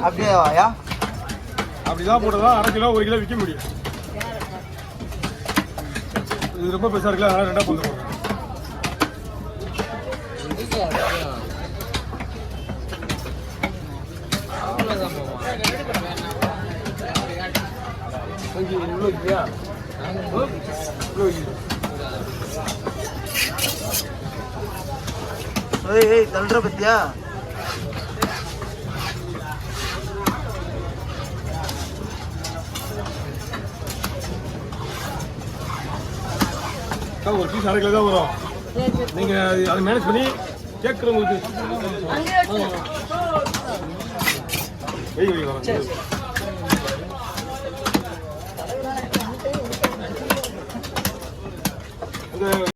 அப்படியேவாயா? அப்படிதான் போட்டதான் 1/2 kilo 1 kilo விற்க முடியும். இது ரொம்ப பெருசா இருக்குல்ல, அதனால 2 பங்கு போடுறேன். ஏய் தள்ளுற பத்தியா? ஒரு பீஸ் 1/2 கிலோ தான் வரும். நீங்க அதை மேனேஜ் பண்ணி கேட்குறவங்களுக்கு வர